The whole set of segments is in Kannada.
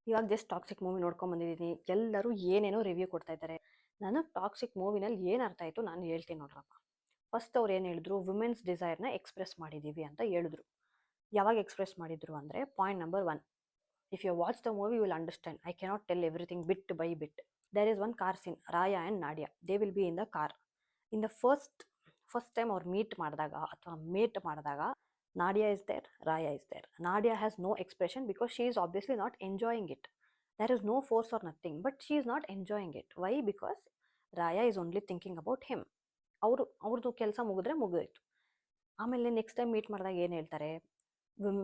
ಇವಾಗ ಜಸ್ಟ್ ಟಾಕ್ಸಿಕ್ ಮೂವಿ ನೋಡ್ಕೊಂಡ್ ಬಂದಿದ್ದೀನಿ. ಎಲ್ಲರೂ ಏನೇನೋ ರಿವ್ಯೂ ಕೊಡ್ತಾ ಇದ್ದಾರೆ. ನನಗೆ ಟಾಕ್ಸಿಕ್ ಮೂವಿನಲ್ಲಿ ಏನು ಅರ್ಥ ಆಯಿತು ನಾನು ಹೇಳ್ತೀನಿ ನೋಡ್ರಪ್ಪ. ಫಸ್ಟ್ ಅವ್ರು ಏನು ಹೇಳಿದ್ರು, ವುಮೆನ್ಸ್ ಡಿಸೈರ್ನ ಎಕ್ಸ್ಪ್ರೆಸ್ ಮಾಡಿದ್ದೀವಿ ಅಂತ ಹೇಳಿದ್ರು. ಯಾವಾಗ ಎಕ್ಸ್ಪ್ರೆಸ್ ಮಾಡಿದ್ರು ಅಂದರೆ point number 1. If you watch the movie you will understand. I cannot tell everything bit by bit. There is one car scene. Raya and Nadia they will be in the car. In the first time ಅವ್ರು ಮೀಟ್ ಮಾಡಿದಾಗ ಅಥವಾ ಮೇಟ್ ಮಾಡಿದಾಗ Nadia is there, Raya is there. Nadia has no expression because she is obviously not enjoying it. There is no force or nothing, but she is not enjoying it. Why? Because Raya is only thinking about him. ಅವ್ರದ್ದು ಕೆಲಸ ಮುಗಿದ್ರೆ ಮುಗಿದೋಯ್ತು. ಆಮೇಲೆ ನೆಕ್ಸ್ಟ್ ಟೈಮ್ ಮೀಟ್ ಮಾಡಿದಾಗ ಏನು ಹೇಳ್ತಾರೆ,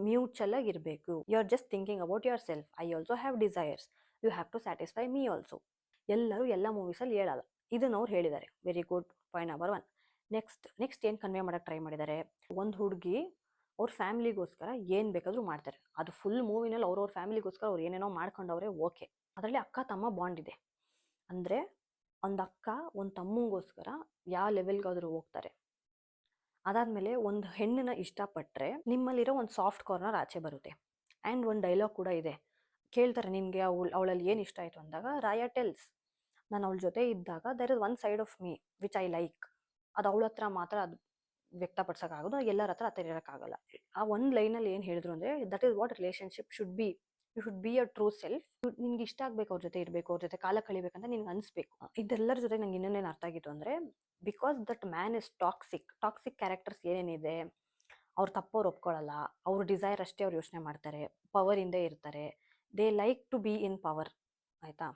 ಮ್ಯೂಚುವಲ್ ಆಗಿರಬೇಕು. You are just thinking about yourself. I also have desires. You have to satisfy me also. ಎಲ್ಲರೂ ಎಲ್ಲ ಮೂವೀಸಲ್ಲಿ ಹೇಳಲ್ಲ, ಇದನ್ನು ಅವ್ರು ಹೇಳಿದ್ದಾರೆ. Very good. Point number 1. Next ಏನು ಕನ್ವೆ ಮಾಡೋಕ್ಕೆ ಟ್ರೈ ಮಾಡಿದ್ದಾರೆ, ಒಂದು ಹುಡುಗಿ ಅವ್ರ ಫ್ಯಾಮಿಲಿಗೋಸ್ಕರ ಏನು ಬೇಕಾದರೂ ಮಾಡ್ತಾರೆ. ಅದು ಫುಲ್ ಮೂವಿನಲ್ಲಿ ಅವ್ರವ್ರ ಫ್ಯಾಮಿಲಿಗೋಸ್ಕರ ಅವ್ರು ಏನೇನೋ ಮಾಡ್ಕೊಂಡವ್ರೆ, ಓಕೆ. ಅದರಲ್ಲಿ ಅಕ್ಕ ತಮ್ಮ ಬಾಂಡ್ ಇದೆ. ಅಂದರೆ ಒಂದು ಅಕ್ಕ ಒಂದು ತಮ್ಮಂಗೋಸ್ಕರ ಯಾವ ಲೆವೆಲ್ಗಾದರೂ ಹೋಗ್ತಾರೆ. ಅದಾದಮೇಲೆ ಒಂದು ಹೆಣ್ಣನ್ನ ಇಷ್ಟಪಟ್ಟರೆ ನಿಮ್ಮಲ್ಲಿರೋ ಒಂದು ಸಾಫ್ಟ್ ಕಾರ್ನರ್ ಆಚೆ ಬರುತ್ತೆ. ಆ್ಯಂಡ್ ಒಂದು ಡೈಲಾಗ್ ಕೂಡ ಇದೆ. ಕೇಳ್ತಾರೆ, ನಿನಗೆ ಅವಳಲ್ಲಿ ಏನು ಇಷ್ಟ ಆಯಿತು ಅಂದಾಗ ರಾಯಾ ಟೆಲ್ಸ್, ನಾನು ಅವಳ ಜೊತೆ ಇದ್ದಾಗ there is one side of me which I like. ಅದು ಅವಳ ಹತ್ರ ಮಾತ್ರ ಅದು ವ್ಯಕ್ತಪಡಿಸೋಕ್ಕಾಗೋದು, ಎಲ್ಲರ ಹತ್ರ ಆ ಥರ ಇರೋಕ್ಕಾಗಲ್ಲ. ಆ ಒಂದು ಲೈನಲ್ಲಿ ಏನು ಹೇಳಿದ್ರು ಅಂದರೆ, that is what relationship should be. You should be a true self. ನಿನ್ಗೆ ಇಷ್ಟ ಆಗಬೇಕು, ಅವ್ರ ಜೊತೆ ಇರಬೇಕು, ಅವ್ರ ಜೊತೆ ಕಾಲ ಕಳಿಬೇಕಂತ ನಿನ್ಗೆ ಅನಿಸ್ಬೇಕು. ಇದೆಲ್ಲರ ಜೊತೆ ನಂಗೆ ಇನ್ನೊಂದೇನು ಅರ್ಥ ಆಗಿತ್ತು ಅಂದರೆ, because that man is toxic characters ಏನೇನಿದೆ, ಅವ್ರು ತಪ್ಪವ್ರು ಒಪ್ಕೊಳ್ಳಲ್ಲ, ಅವ್ರ ಡಿಸೈರ್ ಅಷ್ಟೇ ಅವ್ರು ಯೋಚನೆ ಮಾಡ್ತಾರೆ, ಪವರಿಂದ ಇರ್ತಾರೆ, they like to be in power. ಆಯಿತಾ?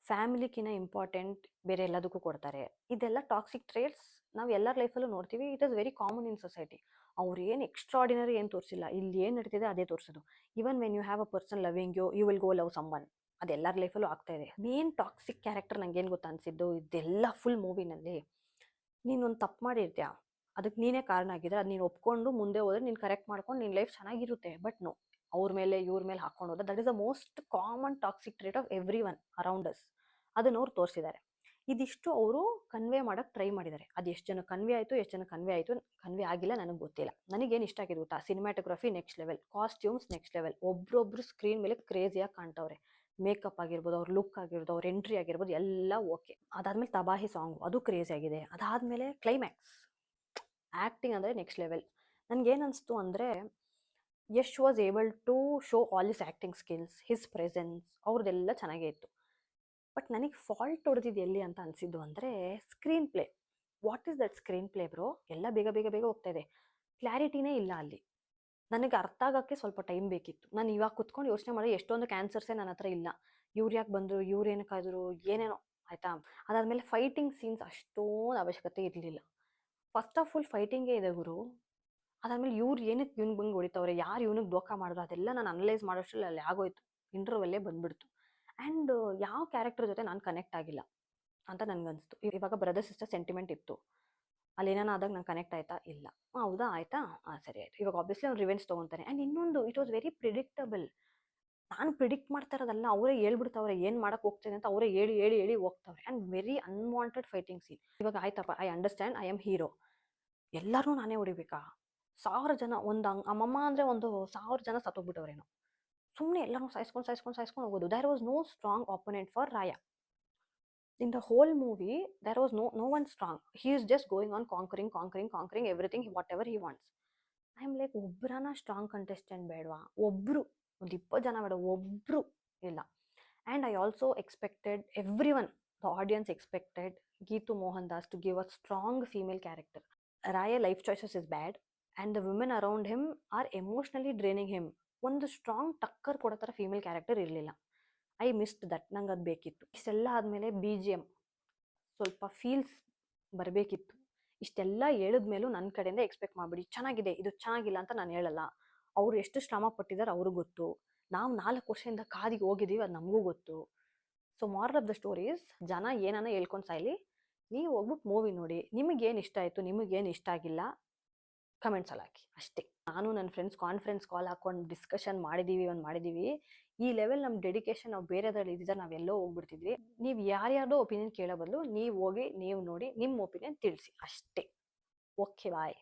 ಫ್ಯಾಮಿಲಿಗಿನ ಇಂಪಾರ್ಟೆಂಟ್ ಬೇರೆ ಎಲ್ಲದಕ್ಕೂ ಕೊಡ್ತಾರೆ. ಇದೆಲ್ಲ ಟಾಕ್ಸಿಕ್ ಟ್ರೇಟ್ಸ್ ನಾವು ಎಲ್ಲರ ಲೈಫಲ್ಲೂ ನೋಡ್ತೀವಿ. It is very common in society. ಅವ್ರು ಏನು ಎಕ್ಸ್ಟ್ರಾಡಿನರಿ ಏನು ತೋರಿಸಿಲ್ಲ, ಇಲ್ಲಿ ಏನು ನಡೀತಿದೆ ಅದೇ ತೋರಿಸೋದು. Even when you have a person loving you, you will go love someone. ಅದು ಎಲ್ಲರ ಲೈಫಲ್ಲೂ ಆಗ್ತಾ ಇದೆ. ಮೇನ್ ಟಾಕ್ಸಿಕ್ ಕ್ಯಾರೆಕ್ಟರ್ ನಂಗೆ ಏನು ಗೊತ್ತಾ ಅನಿಸಿದ್ದು, ಇದೆಲ್ಲ ಫುಲ್ ಮೂವಿನಲ್ಲಿ, ನೀನೊಂದು ತಪ್ಪು ಮಾಡಿರ್ತೀಯ, ಅದಕ್ಕೆ ನೀನೇ ಕಾರಣ ಆಗಿದ್ರೆ ಅದು ನೀನು ಒಪ್ಕೊಂಡು ಮುಂದೆ ಹೋದ್ರೆ ನೀನು ಕರೆಕ್ಟ್ ಮಾಡ್ಕೊಂಡು ನಿನ್ನ ಲೈಫ್ ಚೆನ್ನಾಗಿರುತ್ತೆ. ಬಟ್ ನೋ, ಅವ್ರ ಮೇಲೆ ಇವ್ರ ಮೇಲೆ ಹಾಕೊಂಡು ಹೋದ್ರೆ that is the most common toxic trait of every one around us. ಅದನ್ನು ಅವ್ರು ತೋರಿಸಿದ್ದಾರೆ. ಇದಿಷ್ಟು ಅವರು ಕನ್ವೆ ಮಾಡೋಕ್ಕೆ ಟ್ರೈ ಮಾಡಿದ್ದಾರೆ. ಅದು ಎಷ್ಟು ಜನ ಕನ್ವೆ ಆಯಿತು, ಎಷ್ಟು ಜನ ಕನ್ವೆ ಆಗಿಲ್ಲ ನನಗೆ ಗೊತ್ತಿಲ್ಲ. ನನಗೇನು ಇಷ್ಟ ಆಗಿದೆ ಗೊತ್ತಾ, cinematography next level, costumes next level, ಒಬ್ರೊಬ್ರು ಸ್ಕ್ರೀನ್ ಮೇಲೆ ಕ್ರೇಜಿಯಾಗಿ ಕಾಣ್ತವ್ರೆ. ಮೇಕಪ್ ಆಗಿರ್ಬೋದು, ಅವ್ರ ಲುಕ್ ಆಗಿರ್ಬೋದು, ಅವ್ರ ಎಂಟ್ರಿ ಆಗಿರ್ಬೋದು, ಎಲ್ಲ ಓಕೆ. ಅದಾದಮೇಲೆ ತಬಾಹಿ ಸಾಂಗು ಅದು ಕ್ರೇಜಿ ಆಗಿದೆ. ಅದಾದಮೇಲೆ ಕ್ಲೈಮ್ಯಾಕ್ಸ್, ಆ್ಯಕ್ಟಿಂಗ್ ಅಂದರೆ ನೆಕ್ಸ್ಟ್ ಲೆವೆಲ್. ನನಗೇನು ಅನಿಸ್ತು ಅಂದರೆ, Yash was able to show all his acting skills, his presence, ಅವ್ರದ್ದೆಲ್ಲ ಚೆನ್ನಾಗೇ ಇತ್ತು. ಬಟ್ ನನಗೆ ಫಾಲ್ಟ್ ಹೊಡೆದಿದ್ದು ಎಲ್ಲಿ ಅಂತ ಅನಿಸಿದ್ದು ಅಂದರೆ screen play. What is that screen play bro? ಎಲ್ಲ ಬೇಗ ಬೇಗ ಬೇಗ ಹೋಗ್ತಾ ಇದೆ, ಕ್ಲಾರಿಟಿನೇ ಇಲ್ಲ ಅಲ್ಲಿ. ನನಗೆ ಅರ್ಥ ಆಗೋಕ್ಕೆ ಸ್ವಲ್ಪ ಟೈಮ್ ಬೇಕಿತ್ತು. ನಾನು ಇವಾಗ ಕುತ್ಕೊಂಡು ಯೋಚನೆ ಮಾಡಿ ಎಷ್ಟೊಂದು ಕ್ಯಾನ್ಸರ್ಸೇ ನನ್ನ ಹತ್ರ ಇಲ್ಲ. ಇವ್ರು ಯಾಕೆ ಬಂದರು, ಇವ್ರು ಏನಕ್ಕಾದ್ರು, ಏನೇನೋ ಆಯಿತಾ. ಅದಾದಮೇಲೆ ಫೈಟಿಂಗ್ ಸೀನ್ಸ್ ಅಷ್ಟೊಂದು ಅವಶ್ಯಕತೆ ಇರಲಿಲ್ಲ. ಫಸ್ಟ್ ಆಫ್ ಆಲ್ ಫೈಟಿಂಗೇ ಇದೆ ಗುರು. ಅದಾದಮೇಲೆ ಇವ್ರು ಏನಕ್ಕೆ ಇವ್ನಿಗೆ ಬಂದು ಹೊಡಿತವ್ರೆ, ಯಾರು ಇವ್ನಿಗೆ ದೋಖ ಮಾಡಿದ್ರು, ಅದೆಲ್ಲ ನಾನು ಅನಲೈಸ್ ಮಾಡೋಷ್ಟರಲ್ಲಿ ಅಲ್ಲಿ ಆಗೋಯ್ತು. ಇಂಟರ್ವಲ್ಲೇ ಬಂದುಬಿಡ್ತು. ಆ್ಯಂಡ್ ಯಾವ ಕ್ಯಾರೆಕ್ಟರ್ ಜೊತೆ ನಾನು ಕನೆಕ್ಟ್ ಆಗಿಲ್ಲ ಅಂತ ನನಗನ್ನಿಸ್ತು. ಇವಾಗ ಬ್ರದರ್ ಸಿಸ್ಟರ್ ಸೆಂಟಿಮೆಂಟ್ ಇತ್ತು, ಅಲ್ಲಿ ಏನಾನ ಆದಾಗ ನಾನು ಕನೆಕ್ಟ್ ಆಯ್ತಾ, ಇಲ್ಲ. ಹೌದಾ, ಆಯಿತಾ, ಸರಿ ಆಯಿತು. ಇವಾಗ ಆಬ್ವಿಯಸ್ಲಿ ಅವ್ನು ರಿವೆಂಜ್ ತೊಗೊತಾನೆ. ಆ್ಯಂಡ್ ಇನ್ನೊಂದು, ಇಟ್ ವಾಸ್ ವೆರಿ ಪ್ರಿಡಿಕ್ಟಬಲ್. ನಾನು ಪ್ರಿಡಿಕ್ಟ್ ಮಾಡ್ತಾ ಇರೋದಲ್ಲ, ಅವರೇ ಹೇಳ್ಬಿಡ್ತಾವ್ರೆ ಏನು ಮಾಡಕ್ಕೆ ಹೋಗ್ತೇನೆ ಅಂತ, ಅವರೇ ಹೇಳಿ ಹೇಳಿ ಹೇಳಿ ಹೋಗ್ತಾವ್ರೆ. And very unwanted fighting scene. ಇವಾಗ ಆಯ್ತಪ್ಪ, I understand, I am hero, ಎಲ್ಲರೂ ನಾನೇ ಹೊಡಿಬೇಕಾ? 1000 ಜನ, ಒಂದು ಅಮ್ಮಮ್ಮ ಅಂದರೆ ಒಂದು 1000 ಜನ ಸತ್ತೋಗ್ಬಿಟ್ಟವ್ರೇನೋ. ಸುಮ್ಮನೆ ಎಲ್ಲರೂ ಸಾಯಿಸ್ಕೊಂಡು ಹೋಗೋದು. There was no strong opponent for Raya. In the whole movie, there was no one strong. He is just going on conquering everything, whatever he wants. I am like, ಒಬ್ಬರನ್ನ ಸ್ಟ್ರಾಂಗ್ ಕಂಟೆಸ್ಟೆಂಟ್ ಬೇಡವಾ? ಒಬ್ಬರು, ಒಂದು 20 ಜನ ಬೇಡ, ಒಬ್ಬರು ಇಲ್ಲ. And I also expected the audience expected Geetu Mohan Das to give a strong female character. Raya life choices is bad and the women around him are emotionally draining him. ಒಂದು ಸ್ಟ್ರಾಂಗ್ ಟಕ್ಕರ್ ಕೊಡೋ ಥರ ಫೀಮೇಲ್ ಕ್ಯಾರೆಕ್ಟರ್ ಇರಲಿಲ್ಲ. I missed that. ನಂಗೆ ಅದು ಬೇಕಿತ್ತು. ಇಷ್ಟೆಲ್ಲ ಆದಮೇಲೆ BGM ಸ್ವಲ್ಪ ಫೀಲ್ಸ್ ಬರಬೇಕಿತ್ತು. ಇಷ್ಟೆಲ್ಲ ಹೇಳಿದ್ಮೇಲೂ ನನ್ನ ಕಡೆಯಿಂದ ಎಕ್ಸ್ಪೆಕ್ಟ್ ಮಾಡಿಬಿಡಿ ಚೆನ್ನಾಗಿದೆ, ಇದು ಚೆನ್ನಾಗಿಲ್ಲ ಅಂತ ನಾನು ಹೇಳಲ್ಲ. ಅವರು ಎಷ್ಟು ಶ್ರಮ ಪಟ್ಟಿದ್ದಾರೆ ಅವ್ರಿಗೆ ಗೊತ್ತು. ನಾವು 4 ವರ್ಷದಿಂದ ಕಾದಿಗೆ ಹೋಗಿದ್ದೀವಿ, ಅದು ನಮಗೂ ಗೊತ್ತು. So moral of the stories, ಜನ ಏನಾನ ಹೇಳ್ಕೊಂಡು ಸಾಯ್ಲಿ, ನೀವು ಹೋಗ್ಬಿಟ್ಟು ಮೂವಿ ನೋಡಿ. ನಿಮಗೇನು ಇಷ್ಟ ಆಯಿತು, ನಿಮಗೇನು ಇಷ್ಟ ಆಗಿಲ್ಲ ಕಮೆಂಟ್ಸಲ್ಲಿ ಹಾಕಿ ಅಷ್ಟೇ. ನಾನು ನನ್ನ ಫ್ರೆಂಡ್ಸ್ ಕಾನ್ಫರೆನ್ಸ್ ಕಾಲ್ ಹಾಕೊಂಡು ಡಿಸ್ಕಷನ್ ಮಾಡಿದ್ದೀವಿ. ಈ ಲೆವೆಲ್ ನಮ್ಮ ಡೆಡಿಕೇಶನ್ ನಾವು ಬೇರೆದ್ರಲ್ಲಿ ಇದ್ದಿದ್ರೆ ನಾವೆಲ್ಲೋ ಹೋಗ್ಬಿಡ್ತಿದ್ವಿ. ನೀವು ಯಾರ್ಯಾರ್ದೋ ಒಪಿನಿಯನ್ ಕೇಳೋ ಬದಲು ನೀವು ಹೋಗಿ, ನೀವು ನೋಡಿ, ನಿಮ್ಮ ಒಪಿನಿಯನ್ ತಿಳಿಸಿ ಅಷ್ಟೇ. ಓಕೆ, ಬಾಯ್.